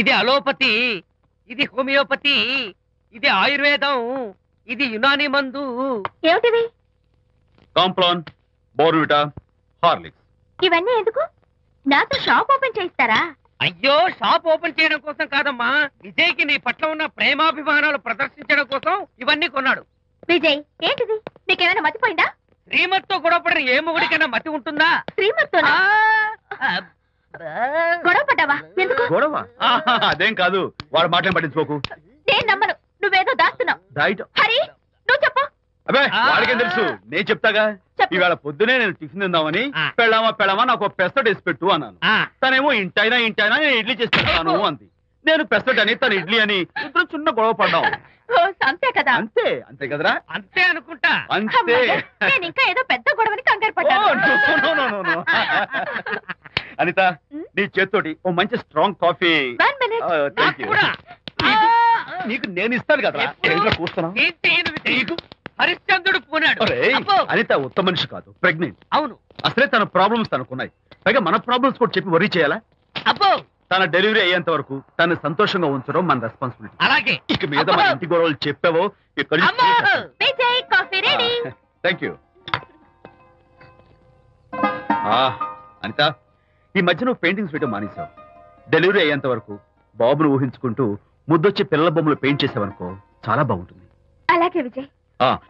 ఇది అలోపతి, ఇది హోమియోపతి, ఇది ఆయుర్వేదం, ఇది యునాని మందు. ఏమిటివి? Complan, Bournvita, Horlicks. ఇవన్నీ ఎందుకు? నాతో షాప్ ఓపెన్ చేయిస్తారా? అయ్యో, షాప్ ఓపెన్ చేయడం కోసం కాదమ్మా, విజయ్కి నీ పట్ల ఉన్న ప్రేమాభిమానాలు ప్రదర్శించడం కోసం ఇవన్నీ కొన్నాడు. విజయ్, ఏంటిది? నీకేమైనా మతిపోయిందా? శ్రీమతితో గొడవపడిన ఏ మొగుడికైనా మతి ఉంటుందా? శ్రీమతితో గొడవ పడ్డావా? ఎందుకు గొడవ? అదేం కాదు, వాడు మాటలు పట్టించుకోకు. నేను నమ్మను, నువ్వేదో దాస్తున్నావు. హరి, నువ్వు చెప్పు. అబ్బే, వాడికేం తెలుసు, నేను చెప్తాగా. ఈవేళ పొద్దునే నేను టిఫిన్ తిందామని పెళ్ళామా నాకు పెసరట్ వేసి పెట్టు అన్నాను. తనేమో ఇంటైనా నేను ఇడ్లీ చేసి పెడతాను అంది. నేను పెసరట్ అని, తను ఇడ్లీ అని, ఇద్దరు చిన్న గొడవ పడ్డాం. అంతే కదా? అంతే కదరా? అంతే అనుకుంటా. అంతే. నేను ఇంకా ఏదో పెద్ద గొడవని కంగారు పడ్డాను. అనిత, నీ చేత్తోటి ఓ మంచి స్ట్రాంగ్ కాఫీ. నీకు నేను ఇస్తాను కదా. కూర్చున్నావు. హరిశ్చంద్రుడు పోనాడు. అనిత ఉత్తమ మనిషి కాదు, ప్రెగ్నెంట్. అవును. అసలే తన ప్రాబ్లమ్స్ తనకున్నాయి, పైగా మన ప్రాబ్లమ్స్ కూడా చెప్పి వరీ చేయాలా? అబ్బో, తన డెలివరీ అయ్యేంత వరకు తను సంతోషంగా ఉంచడం మన రెస్పాన్సిబిలిటీ. అలాగే. ఇక మీద మన ఇంటి గొడవలు చెప్పావో థ్యాంక్ యూ. అనిత, ఈ మధ్య నువ్వు పెయింటింగ్స్ వేయడం మానేశావు. డెలివరీ అయ్యేంత వరకు బాబును ఊహించుకుంటూ ముద్దొచ్చి పిల్లల బొమ్మలు పెయింట్ చేసావనుకో, చాలా బాగుంటుంది. అలాగే విజయ్.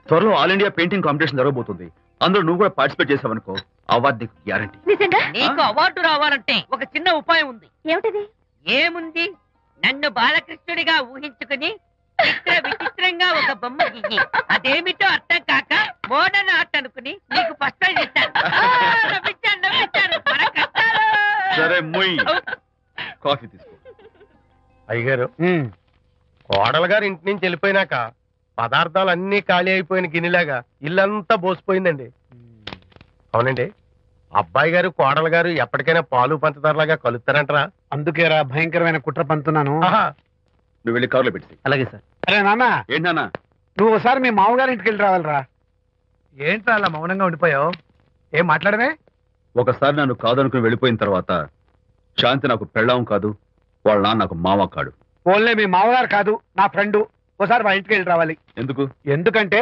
త్వరలో ఆల్ ఇండియా పెయింటింగ్ కాంపిటీషన్ జరగబోతుంది. అందులో నువ్వు కూడా పార్టిసిపేట్ చేసావనుకో, అవార్డు నీకు గ్యారంటీ. నీకు అవార్డు రావాలంటే ఒక చిన్న ఉపాయం ఉంది. ఏమిటిది? ఏముంది, నన్ను బాలకృష్ణుడిగా ఊహించుకుని విచిత్రంగా ఒక బొమ్మ గీయి. అదేమిటో అర్థం కాక మోడర్న్ ఆర్ట్ అనుకుని నీకు ఫస్ట్ ప్రైజ్ ఇస్తాను. సరే, మొయ్ కాఫీ తీసుకో. అయ్యగారు, కోడలు గారు ఇంటి నుంచి వెళ్ళిపోయినాక పదార్థాలు అన్ని ఖాళీ అయిపోయిన గిన్నెలాగా ఇల్లంతా బోసిపోయిందండి. అవునండి, అబ్బాయి గారు కోడలు గారు ఎప్పటికైనా పాలు పంచదారలాగా కలుస్తారంటరా? అందుకేరా భయంకరమైన కుట్ర పంతున్నాను. నువ్వు వెళ్ళి కారులో పెట్టి. అలాగే సార్. అరే నాన్న, ఏంటి నాన్న? నువ్వు ఒకసారి మీ మామగారి ఇంటికి వెళ్ళి రావాలిరా. ఏంట్రా అలా మౌనంగా ఉండిపోయావు? ఏం మాట్లాడమే? ఒకసారి నన్ను కాదనుకుని వెళ్ళిపోయిన తర్వాత శాంతి నాకు పెళ్ళాం కాదు, వాళ్ళ నాన్న నాకు మామ కాడు. ఓన్లే మీ మామగారు కాదు, నా ఫ్రెండ్. ఒకసారి మా ఇంటికి వెళ్ళి రావాలి. ఎందుకంటే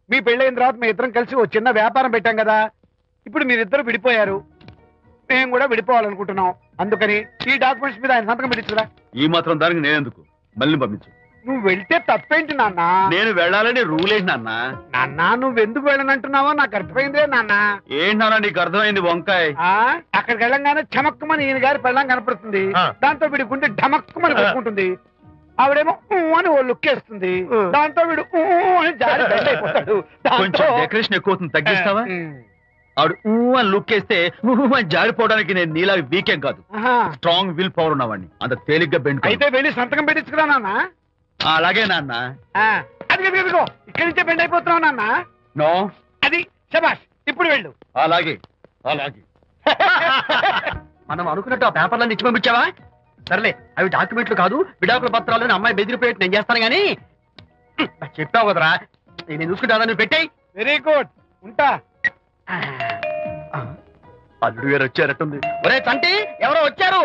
మీ పెళ్ళైన తర్వాత మీ ఇద్దరం కలిసి ఓ చిన్న వ్యాపారం పెట్టాం కదా. ఇప్పుడు మీరిద్దరు విడిపోయారు, మేము కూడా విడిపోవాలనుకుంటున్నాం. అందుకని ఈ డాక్యుమెంట్స్ మీద ఆయన సంతకం పెట్టించురా. ఈ మాత్రం దానికి నేనెందుకు, మళ్ళీ పంపించు. నువ్వు వెళ్తే తప్పేంటి నాన్న? నేను వెళ్ళాలని రూల్ ఏంటి నాన్న? నాన్న, నువ్వెందుకు వెళ్ళనంటున్నావో నాకు అర్థమైందే నాన్న. ఏంటి నాన్న నీకు అర్థమైంది వంకాయ? అక్కడికి వెళ్ళంగానే చమక్కుమని ఈయన గారి పెళ్ళం కనపడుతుంది. దాంతో వీడి గుండె ఢమక్కుమని పెట్టుకుంటుంది. ఆవిడేమో అని ఓ లుక్ వేస్తుంది. దాంతో వీడు అని జారి బెండ్ అయిపోతాడు. కొంచెం డెకరేషన్ ఎక్కువ తగ్గిస్తావా? ఆవిడ అని లుక్ వేస్తే అని జారిపోవడానికి నేను నీలా వీకేం కాదు, స్ట్రాంగ్ విల్ పవర్ ఉన్నవాడిని. అంత తేలిగ్గా బెండ్ అయితే వెళ్ళి సంతకం పెట్టించుకురా నాన్న. అలాగే నాన్న. అది ఇక్కడి నుంచే బెండ్ అయిపోతున్నావు నాన్న. నో, అది శబాష్. ఇప్పుడు వెళ్ళు. అలాగే. మనం అనుకున్నట్టు ఆ పేపర్లను ఇచ్చి పంపించావా? సర్లే, అవి డాక్యుమెంట్లు కాదు, విడాకుల పత్రాలు. అమ్మాయి బెదిరిపోయేట్టు నేను చేస్తాను గానీ చెప్పావు కదరా, నేను చూసుకుంటా. నువ్వు పెట్టాయి. వెరీ గుడ్, ఉంటా. అల్లుడు గారు వచ్చారట్టుంది. ఒరే తంటి, ఎవరో వచ్చారు.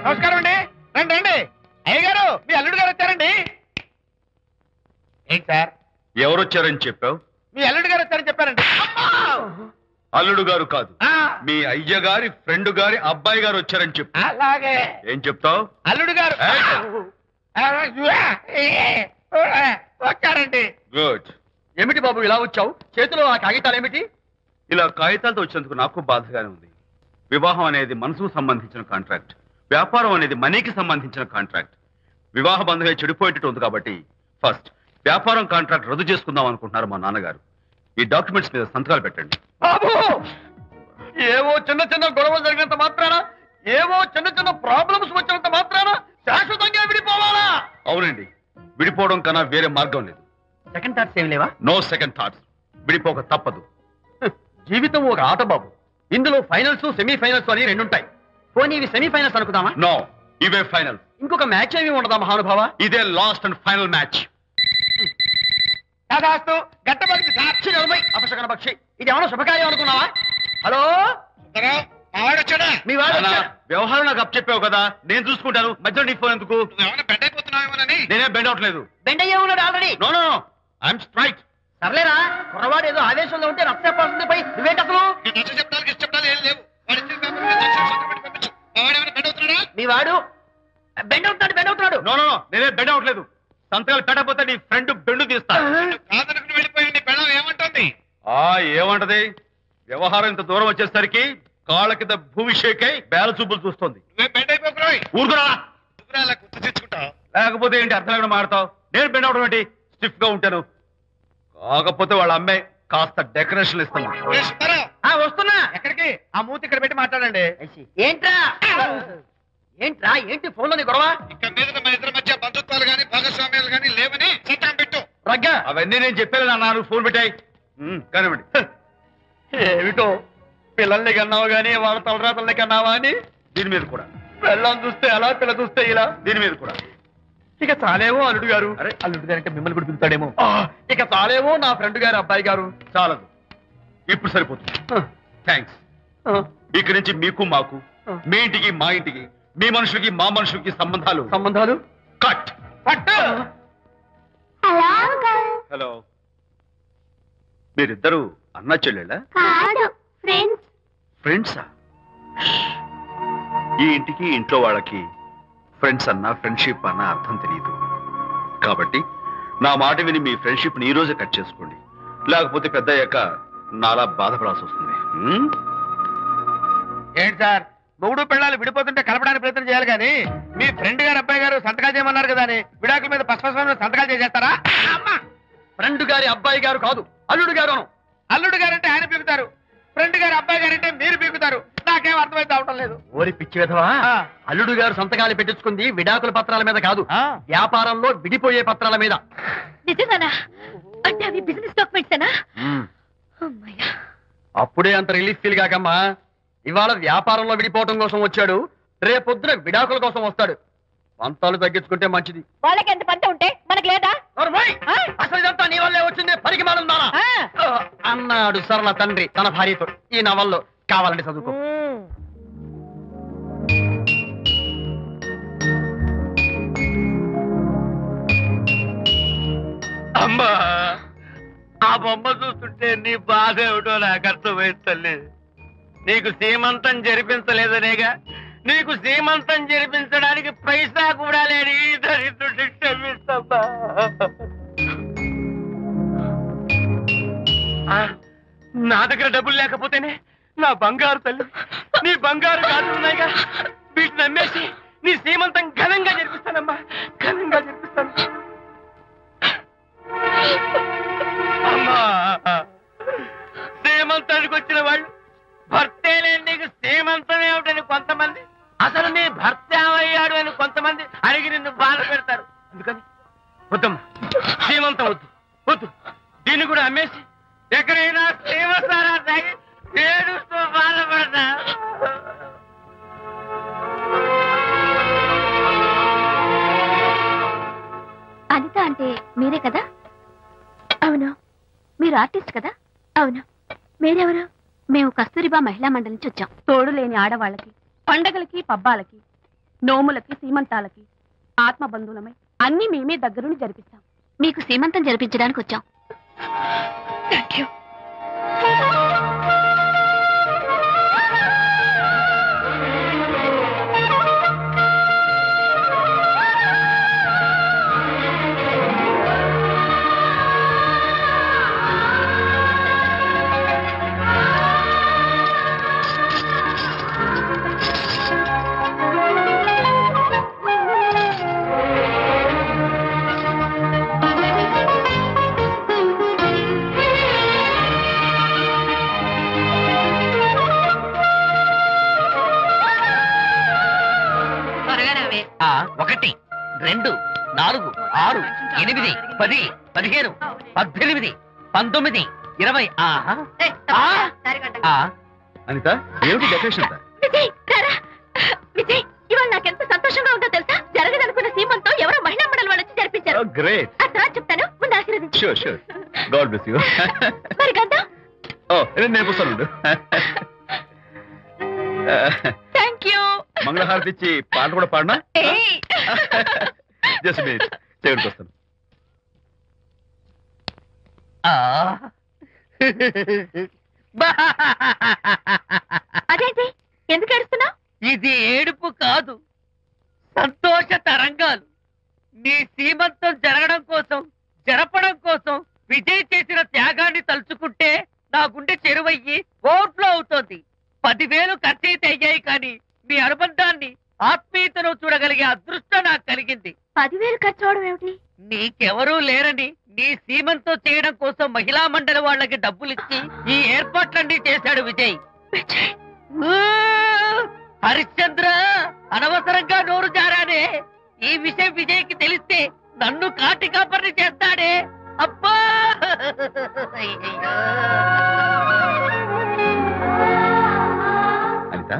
నమస్కారం అండి. రండి రండి. అయ్యగారు, మీ అల్లుడు గారు వచ్చారండి. ఏంటి సార్? ఎవరు వచ్చారని చెప్పావు? మీ అల్లుడు గారు వచ్చారని చెప్పారండి. అల్లుడు గారు కాదు, మీ అయ్య గారి ఫ్రెండ్ గారి అబ్బాయి గారు వచ్చారని చెప్పు. అలాగే. ఏం చెప్తావు? అల్లుడు గారు వచ్చారండి. గుడ్. ఏమిటి బాబు ఇలా వచ్చావు? చేతిలో ఆ కాగితాలు ఏమిటి? ఇలా కాగితాలతో వచ్చినందుకు నాకు బాధగానే ఉంది. వివాహం అనేది మనసుకు సంబంధించిన కాంట్రాక్ట్, వ్యాపారం అనేది మనీకి సంబంధించిన కాంట్రాక్ట్. వివాహ బంధంగా చెడిపోయేటట్టు ఉంది కాబట్టి ఫస్ట్ వ్యాపారం కాంట్రాక్ట్ రద్దు చేసుకుందాం అనుకుంటున్నారు మా నాన్నగారు. ఈ డాక్యుమెంట్స్ మీద సంతకాలు పెట్టండి. బాబు, ఏవో చిన్న చిన్న గొడవలు జరిగినంత మాత్రాన, ఏవో చిన్న చిన్న ప్రాబ్లమ్స్ వచ్చినంత మాత్రాన శాశ్వతంగా విడిపోవాలా? అవునండి, విడిపోవడం కన్నా వేరే మార్గం లేదు. సెకండ్ థాట్స్ ఏమి లేవా? No second thoughts. విడిపోక తప్పదు. జీవితం ఒక ఆట బాబు, ఇందులో ఫైనల్స్ సెమీఫైనల్స్ అని రెండుంటాయి. పోనీ ఇవి సెమీఫైనల్స్ అనుకుందామా? నో, ఇవే ఫైనల్. ఇంకొక మ్యాచ్ ఏమి ఉండదా మహానుభావ? ఇదే లాస్ట్ అండ్ ఫైనల్ మ్యాచ్. గట్టబడి సాక్షి అపశకన పక్షి. ఇది ఏమన్నా శుభకార్యం అనుకున్నావా? హలో మీ వాడు అన్నా, వ్యవహారం నాకు అప్ చెప్పావు కదా, నేను చూసుకుంటాను. మధ్యలో నీ ఫోన్ ఎందుకు? బెడ్ అయిపోతున్నావేమోనని నేనే బెండ్ అవట్లేదు. బెండ్ అయ్యే ఉన్నాడు already. No no no, I'm straight. సర్లేరా, కుర్రవాడు ఏదో ఆవేశంలో ఉంటే రక్త పడుతుంది పై నువ్వేంటి అసలు? చెప్పడానికి ఇష్టపడాలి ఏం లేవు. వాడు ఇచ్చిన పేపర్ మీద సంతకం పెట్టి పంపించు. మా వాడు ఏమైనా బెడ్ అవుతున్నాడా? మీ వాడు బెండ్ అవుతున్నాడు. నో నో నో, నేనే బెండ్ అవట్లేదు. సంతకాలు పెట్టకపోతే నీ ఫ్రెండ్ బెండు తీస్తా. కాదనుకుని వెళ్ళిపోయి నీ పెళ్ళం ఏమంటుంది? ఏమంటది? వ్యవహారం ఇంత దూరం వచ్చేసరికి కాళ్ళ కింద భూమి షేక్ అయి బేల చూపులు చూస్తుంది. నువ్వే బెడ్ అయిపోకురాయి. ఊరుకురా. నువ్వురా అలా గుర్తు తెచ్చుకుంటావు. లేకపోతే ఏంటి అర్థం లేకుండా మాడతావు? నేను బెండ్ అవడం ఏంటి? స్టిఫ్ గా ఉంటాను. కాకపోతే వాళ్ళ అమ్మాయి కాస్త డెకరేషన్ ఇస్తాను. వస్తున్నా. ఎక్కడికి? ఆ మూతి ఇక్కడ పెట్టి మాట్లాడండి. ఏంటి ఫోన్ లోని గొడవ? ఇక్కడ మీద మన ఇద్దరి మధ్య బంధుత్వాలు గాని భాగస్వామ్యాలు గాని లేవని చట్టం పెట్టు. రగ్గా అవన్నీ నేను చెప్పాను అన్నారు. ఫోన్ పెట్టాయి కానివ్వండి. ఏమిటో పిల్లల్ని కన్నావు గానీ వాళ్ళ తలరాతల్ని కన్నావా అని దీని మీద కూడా. పిల్లల్ని చూస్తే అలా, పిల్ల చూస్తే ఇలా, దీని మీద కూడా. ఇక చాలేమో అల్లుడు గారు. అరే అల్లుడు గారు అంటే మిమ్మల్ని కూడా పిలుతాడేమో. ఇక చాలేమో నా ఫ్రెండ్ గారు అబ్బాయి గారు. చాలదు, ఇప్పుడు సరిపోతుంది. థ్యాంక్స్. ఇక్కడి నుంచి మీకు మాకు, మీ ఇంటికి మా ఇంటికి, మీ మనుషులకి మా మనుషులకి సంబంధాలు కట్. హలో, మీరిద్దరు అన్నా చెల్లెళ్ళా? ఫ్రెండ్సా? ఈ ఇంటికి ఇంట్లో వాళ్ళకి ఫ్రెండ్స్ అన్నా ఫ్రెండ్షిప్ అన్నా అర్థం తెలియదు. కాబట్టి నా మాట విని మీ ఫ్రెండ్షిప్ ని ఈ రోజే కట్ చేసుకోండి. లేకపోతే పెద్ద అయ్యాక నాలా బాధపడాల్సి వస్తుంది. ఏంటి సార్, మొగుడు పిల్లలు విడిపోతుంటే కలపడానికి ప్రయత్నం చేయాలి కానీ మీ ఫ్రెండ్ గారు అబ్బాయి గారు సంతకాలు చేయమన్నారు కదా అని విడాకుల మీద పశ్చిమ సంతకాలు చేసేస్తారా? ఫ్రెండ్ గారి అబ్బాయి గారు కాదు, అల్లుడు గారు. అల్లుడు గారంటే ఆయన పీకుతారు, ఫ్రెండ్ గారు అబ్బాయి గారంటే మీరు పీకుతారు. నాకేం అర్థమైతే అవటం లేదు. ఓరి పిచ్చి విధవా, అల్లుడు గారు సంతకాలు పెట్టించుకుంది విడాకుల పత్రాల మీద కాదు, వ్యాపారంలో విడిపోయే పత్రాల మీద. నిజంగానా? అంటే అవి బిజినెస్ డాక్యుమెంట్సేనా? అప్పుడే అంత రిలీఫ్ ఫీల్ కాకమ్మా. ఇవాళ వ్యాపారంలో విడిపోవటం కోసం వచ్చాడు, రేపొద్దున విడాకుల కోసం వస్తాడు. పంతాలు తగ్గించుకుంటే మంచిది. వాళ్ళకి ఎంత పంట ఉంటే మనకు లేదా? అసలు ఇదంతా నీ వల్లే వచ్చింది, పనికి మాలం అన్నాడు సరళ తండ్రి తన భార్యతో. ఈ నవల్లో కావాలంటే చదువుకో. అమ్మా, ఆ బొమ్మ చూస్తుంటే నీ బాధ ఏమిటో నాకు అర్థమైంది తల్లి. నీకు సీమంతం జరిపించలేదనేగా, నీకు సీమంతం జరిపించడానికి పైసా కూడా లేని దరిద్రుడి క్షమిస్తమ్మా. నా దగ్గర డబ్బులు లేకపోతేనే నా బంగారు తల్లి, నీ బంగారు గాజులు ఉన్నాయిగా, వీటిని అమ్మేసి నీ సీమంతం ఘనంగా జరిపిస్తానమ్మా, ఘనంగా జరిపిస్తాను. అమ్మా, సీమంతానికి వచ్చిన వాళ్ళు భర్తే లేని నీకు సీమంతం ఏమిటని కొంతమంది, అసలు నీ భర్త ఏమయ్యాడు అని కొంతమంది అడిగి నిన్ను బాధ పెడతారు. అందుకని వద్దమ్మా, సీమంతం వద్దు వద్దు. దీన్ని కూడా అమ్మేసి ఎక్కడైనా సీమసారా తాగి ఏడుస్తూ బాధపడతా. అనిత అంటే మీరే కదా? అవును. మీరు ఆర్టిస్ట్ కదా? అవును. మీరెవరు? మేము కస్తూరిబా మహిళా మండలి నుంచి వచ్చాం. తోడు లేని ఆడవాళ్ళకి, పండగలకి, పబ్బాలకి, నోములకి, సీమంతాలకి ఆత్మబంధువులమై అన్ని మేమే దగ్గరుండి జరిపిస్తాం. మీకు సీమంతం జరిపించడానికి వచ్చాం. Thank you. ఒకటి, 2, 4, 6, 8, 10, 15, 18, 19, 20. అనిత, ఏమిటి డెకరేషన్? విజయ్, రారా. విజయ్, ఇవాళ నాకెంత సంతోషంగా ఉందో తెలుసా? జరగదనుకున్న సీమంతో ఎవరో మహిళా మండలి వాళ్ళు వచ్చి జరిపించారు. గ్రేట్. ఆ తర్వాత చెప్తాను, ముందు ఆశీర్వదించు. Sure sure. God bless you. మరి గంధం? నేను నేర్పిస్తాను. Thank you. మంగళహారతి ఇచ్చి పాట కూడా పాడినా జస్ట్ మినిట్ చేయడానికి వస్తాను. అదేంటి ఎందుకు ఏడుస్తున్నావు? ఇది ఏడుపు కాదు, సంతోష తరంగాలు. నీ సీమంతం జరపడం కోసం విజయ్ చేసిన త్యాగాన్ని తలుచుకుంటే నా గుండె చెరువయ్యి ఓవర్ఫ్లో అవుతోంది. 10,000 ఖర్చయితే అయ్యాయి, కానీ మీ అనుబంధాన్ని ఆత్మీయతను చూడగలిగే అదృష్టం నాకు కలిగింది. 10,000 ఖర్చు అవడం ఏమిటి? నీకెవరూ లేరని నీ సీమంతో చేయడం కోసం మహిళా మండలి వాళ్ళకి డబ్బులిచ్చి ఈ ఏర్పాట్లన్నీ చేశాడు విజయ్. ఊ! హరిశ్చంద్ర, అనవసరంగా నోరు జారానే. ఈ విషయం విజయ్కి తెలిస్తే నన్ను కాటి కాపర్ని చేస్తాడే. అబ్బా! అనిత,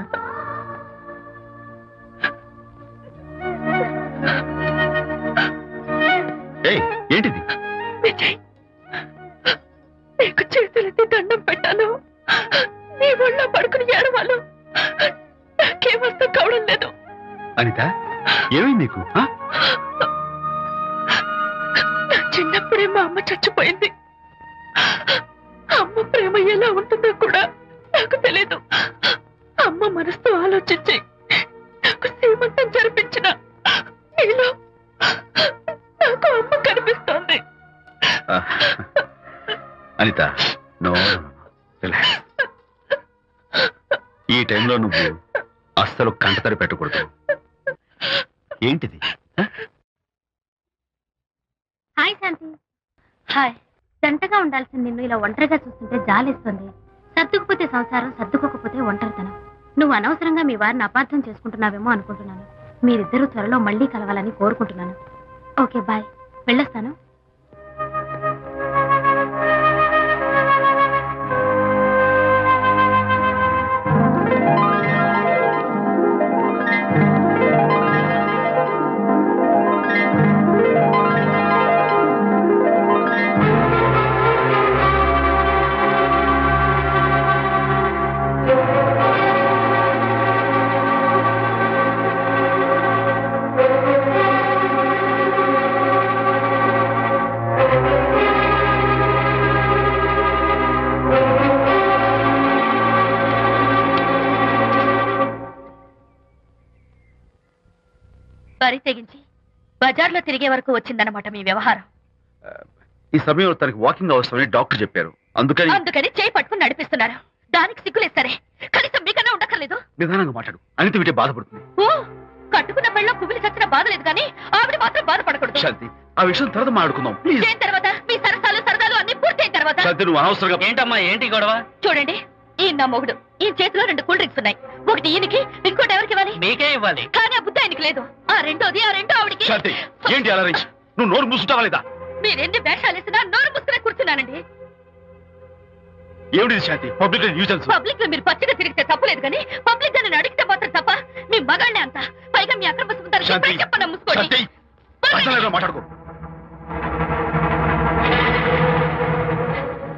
ఏంటిది? విజయ్, నీకు చేతులెత్తి దండం పెట్టాను. నీ ఒళ్ళో పడుకుని ఏడవాలు. నాకేమర్థం కావడం లేదు. అనిత, ఏమైంది నీకు? నా చిన్నప్పుడే మా అమ్మ చచ్చిపోయింది. అమ్మ ప్రేమ ఎలా ఉంటుందో కూడా నాకు తెలీదు. అమ్మ మనసుతో ఆలోచించి నాకు సీమంతం జరిపించిన నీలో నాకు అమ్మ కనిపిస్తోంది. అనిత, నో, ఈ టైంలో నువ్వు అస్సలు కంటతడి పెట్టకూడదు. ఏంటిది? హాయ్ శాంతి. హాయ్. జంటగా ఉండాల్సిన నిన్ను ఇలా ఒంటరిగా చూస్తుంటే జాలేస్తుంది. సర్దుకుపోతే సంసారం, సర్దుకోకపోతే ఒంటరితనం. నువ్వు అనవసరంగా మీ వారిని అపార్థం చేసుకుంటున్నావేమో అనుకుంటున్నాను. మీరిద్దరూ త్వరలో మళ్ళీ కలవాలని కోరుకుంటున్నాను. Okay, bye. వెళ్ళొస్తాను. బరి తెగించి బజార్లో తిరిగే వరకు వచ్చిందన్నమాట మీ వ్యవహారం. ఈ సమయంలో తనకి వాకింగ్ అవసరమని డాక్టర్ చెప్పారు. అందుకని చేయి పట్టుకుని నడిపిస్తున్నారు. దానికి సిగ్గులేస్తారే. కనీసం మీకన్నా ఉండక్కర్లేదు. నిదానంగా మాట్లాడు. అనిత వింటే బాధపడుతుంది. ఓ, కట్టుకున్న పెళ్ళలో కుమిలి చచ్చిన బాధ లేదు, కానీ ఆవిడ మాత్రం బాధపడకూడదు. శాంతి, ఆ విషయం తర్వాత మాట్లాడుకుందాం ప్లీజ్. చేయిన తర్వాత మీ సరసాలు అన్ని పూర్తయిన తర్వాత. శాంతి, నువ్వు అనవసరంగా. ఏంటమ్మా, ఏంటి గొడవ? చూడండి, ఈయన నా మొగుడు. ఈ చేతిలో 2 కూల్ డ్రింక్స్ ఉన్నాయి. ఒకటి ఈయనకి, ఇంకోటి ఎవరికి ఇవ్వాలి? మీకే ఇవ్వాలి. కానీ ఆ బుద్ధి ఆయనకి లేదు. ఆ రెండో ఆవిడికి. శాంతి, ఏంటి అలా రేంజ్? నువ్వు నోరు మూసుకుంటావా లేదా? మీరెన్ని వేషాలు వేసినా నోరు ముసుకునే కూర్చున్నానండి. ఏమిటి శాంతి? Public nuisance. పబ్లిక్ లో మీరు పచ్చిగా తిరిగితే తప్పలేదు, కానీ పబ్లిక్ గా నన్ను అడిగితే మాత్రం తప్ప. మీ మగాళ్ళే అంత. పైగా మీ అక్రమ సుందరం చెప్పండి. ముసుకోండి. మాట్లాడుకో.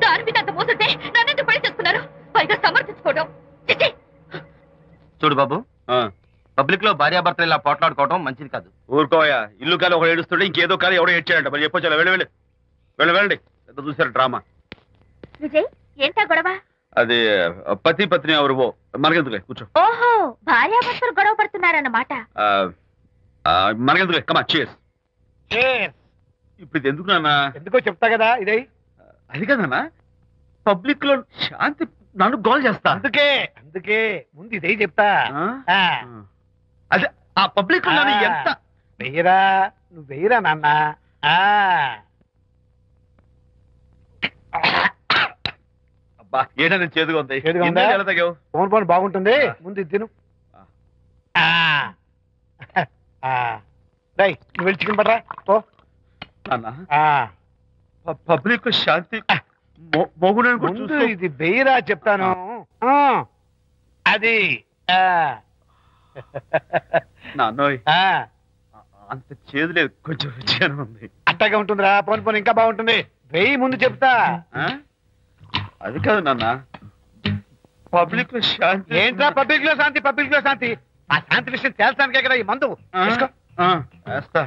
దాని మీద అంత మోసంటే నన్నెందుకు పడి చేస్తున్నారు? పైగా సమర్థించుకోవడం. చూడు బాబు, పబ్లిక్ లో భార్యాభర్తలు ఇలా పోట్లాడుకోవడం మంచిది కాదు. ఊరుకోయా. ఇల్లు కాలి ఒకడు ఏడుస్తుంటే ఇంకేదో కాలి ఎవడో ఏడ్చాడంట. మరి చెప్పొచ్చు. వెళ్ళండి. పెద్ద చూసారు డ్రామా. విజయ్, ఏంటా గొడవ? అది పతి పత్ని ఎవరు మనకెందుకులే, కూర్చో. ఓహో, భార్యాభర్తలు గొడవ పడుతున్నారన్నమాట. మనకెందుకులే, కమా చీర్స్. ఇప్పుడు ఇది ఎందుకు నాన్న? ఎందుకో చెప్తా కదా. ఇదే అది కదన్నా, పబ్లిక్ లో శాంతి నన్ను గోల్ చేస్తా. అందుకే ముందు ఇదే చెప్తా. అదే ఆ పబ్లిక్ లో ఎంత వెయ్యరా, నువ్వు వెయ్యరా నాన్న. అబ్బా, ఏంటని చేదుగా ఉంది. ఎలా తగ్గావు? ఫోన్ బాగుంటుంది. ముందు ఇది తిను. నువ్వు వెళ్ళి చికెన్ పడరా. పబ్లిక్ శాంతి ముందు ఇది వెయ్యరా చెప్తాను. అది నాన్నోయ్, అంత చేదు లేదు, కొంచెం రుచిగానే ఉంది. అట్టగా ఉంటుందిరా. పోను ఇంకా బాగుంటుంది. వెయ్యి ముందు చెప్తా. అది కాదు నాన్న, పబ్లిక్ లో శాంతి ఏంట్రా పబ్లిక్ లో శాంతి పబ్లిక్ లో శాంతి ఆ శాంతి విషయం తేల్చడానికే కదా ఈ మందు తీసుకో. వేస్తా.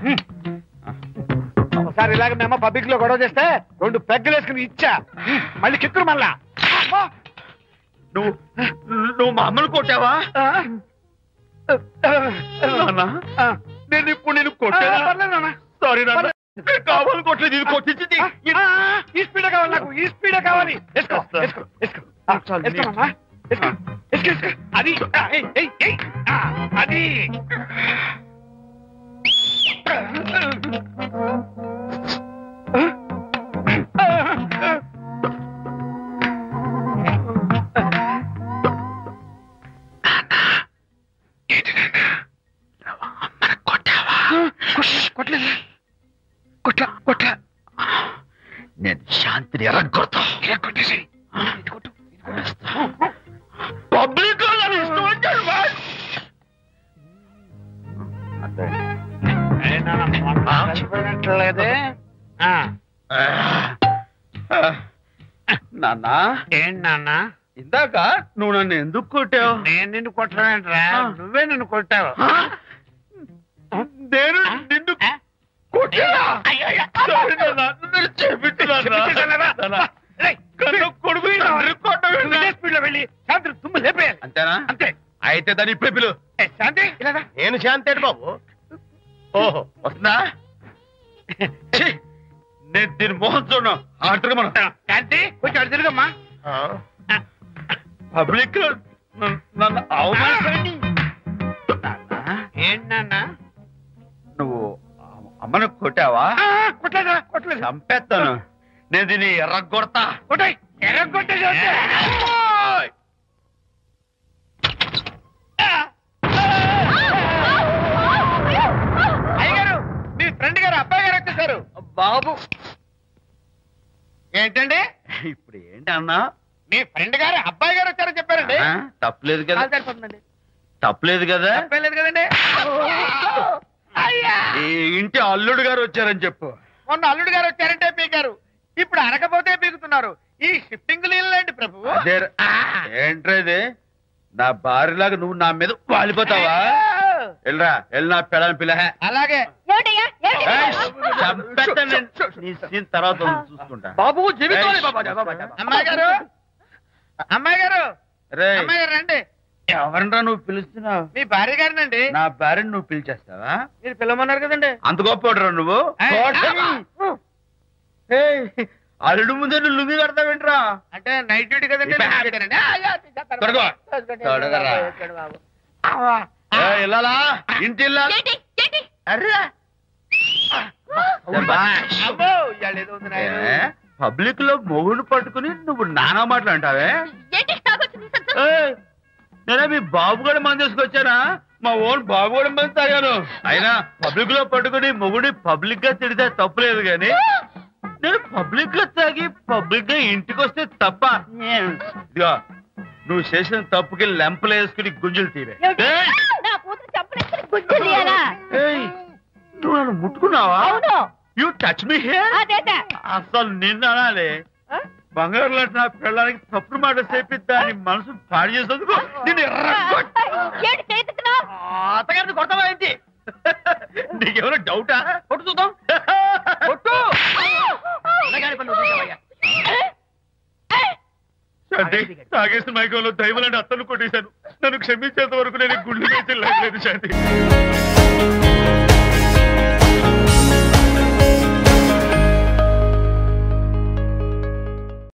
ఒకసారి ఇలాగ మేము పబ్లిక్ లో గొడవ చేస్తే 2 పెగ్గలు వేసుకుని ఇచ్చా మళ్ళీ కిక్కురు మళ్ళా. అమ్మా! నువ్వు మా అమ్మను కొట్టావా? నేను ఇప్పుడు నేను కొట్టాను. పర్లేదు నాన్న. సారీ నాన్న, కావాలి కొట్టలేదు, ఇది కొట్టించింది. ఈ స్పీడే కావాలి నాకు, ఈ స్పీడే కావాలి. వేసుకో వేసుకో వేసుకో వేసుకోమమ్మా. వేసుకో వేసుకో వేసుకో. అది ఏయ్, ఏయ్, ఏయ్. అది కొట్టలేదు కొట్లా కొట్లా. నేను శాంతిని ఎరగొడతా. కొట్టేసి పబ్లిక్ ఇష్టం వచ్చాడు. చనిపోయినట్లేదే. నాన్న, ఏంటి నాన్న ఇందాక నువ్వు నన్ను ఎందుకు కొట్టావు? నేను నిన్ను కొట్టలేంట్రా, నువ్వే నిన్ను కొట్టావు. నేను నిన్ను కొట్టానా? సారీ నాన్న, నన్ను క్షమించు. కొడుకు స్పీడ్ లో వెళ్ళి శాంతి తుమ్ము లేపేయాలి. అంతేనా? అంతే. అయితే దాని ఇప్పుడే పిలు. శాంతి ఇలా రా. నేను శాంతి ఏడు బాబు. ఓహో, వస్తుందా? ఛీ, నేను దీని మోహన్ చూడను. ఆటగా మనం శాంతి కొంచెం అటు తిరుగమ్మా. పబ్లిక్ నన్ను అవమానించండి. ఏంటి నాన్న నువ్వు అమ్మను కొట్టావా? కొట్టలేదా? కొట్టలేదు. చంపేస్తాను. నేను దీన్ని ఎర్రగొడతా. కొట్టాయి ఎర్రగొట్టేసి అయ్యగారు, మీ ఫ్రెండ్ గారు అబ్బాయి గారు వచ్చేసారు. బాబు, ఏంటండి ఇప్పుడు ఏంటి అన్నా? మీ ఫ్రెండ్ గారు అబ్బాయి గారు వచ్చారని చెప్పారండి. తప్పలేదు కదా? సరిపోతుందండి. తప్పలేదు కదా? తప్పలేదు కదండి. ఈ ఇంటి అల్లుడు గారు వచ్చారని చెప్పు. మొన్న అల్లుడు గారు వచ్చారంటే పీకారు, ఇప్పుడు అనకపోతే పీకుతున్నారు. ఈ షిఫ్టింగ్ లేండి ప్రభు. అదే ఏంట్రేది? నా భార్యలాగా నువ్వు నా మీద వాలిపోతావా? వెళ్ళరా, వెళ్ళి నా పెళ్ళని పిల్ల. అలాగే నీ సీన్ తర్వాత చూసుకుంటా. బాబు జీవితం. అమ్మాయి గారు, అమ్మాయి గారు, రే, అమ్మాయి గారు రండి. ఎవరినరా నువ్వు పిలుస్తున్నావు? మీ భార్య గారినండి. నా భార్యను నువ్వు పిలిచేస్తావా? మీరు పిల్లమన్నారు కదండి. అంత గొప్ప నువ్వు? ఏయ్, అల్లుడు ముందే నువ్వు లుంగి కడతావేంట్రా? అంటే నైట్ డ్యూటీ కదండి. త్వరగా. త్వరగా. ఇల్లాలా, ఇంటి ఇల్లాలా? అర్రా. పబ్లిక్ లో మొగుడు పట్టుకుని నువ్వు నానా మాటలు అంటావే? నేనే మీ బాబు కూడా మంది తీసుకొచ్చానా? మా ఓన్ బాబు కూడా మంది తాగాను. అయినా పబ్లిక్ లో పట్టుకుని మొగుడి పబ్లిక్ గా తిడితే తప్పులేదు గాని నేను పబ్లిక్ గా తాగి పబ్లిక్ గా ఇంటికి వస్తే తప్ప. ఇదిగో, నువ్వు చేసిన తప్పుకి లెంపలు వేసుకుని గుంజులు తీవే. నువ్వు నన్ను ముట్టుకున్నావా? You touch me here. అసలు నిన్ను అనాలి. బంగారు లాంటి నా పిల్లలకి తప్పుడు మాట చేపిద్దాని మనసు పాడు చేసేందుకు అత్తగారిని కొడతావా ఏంటి? నీకేమైనా డౌటా? కొట్టు చూద్దాం. కొట్టు. తాగేసిన మైకంలో దైవం లాంటి అత్తను కొట్టేశాను. నన్ను క్షమించేంత వరకు నేను గుళ్ళు వేసి లేదు శాంతి.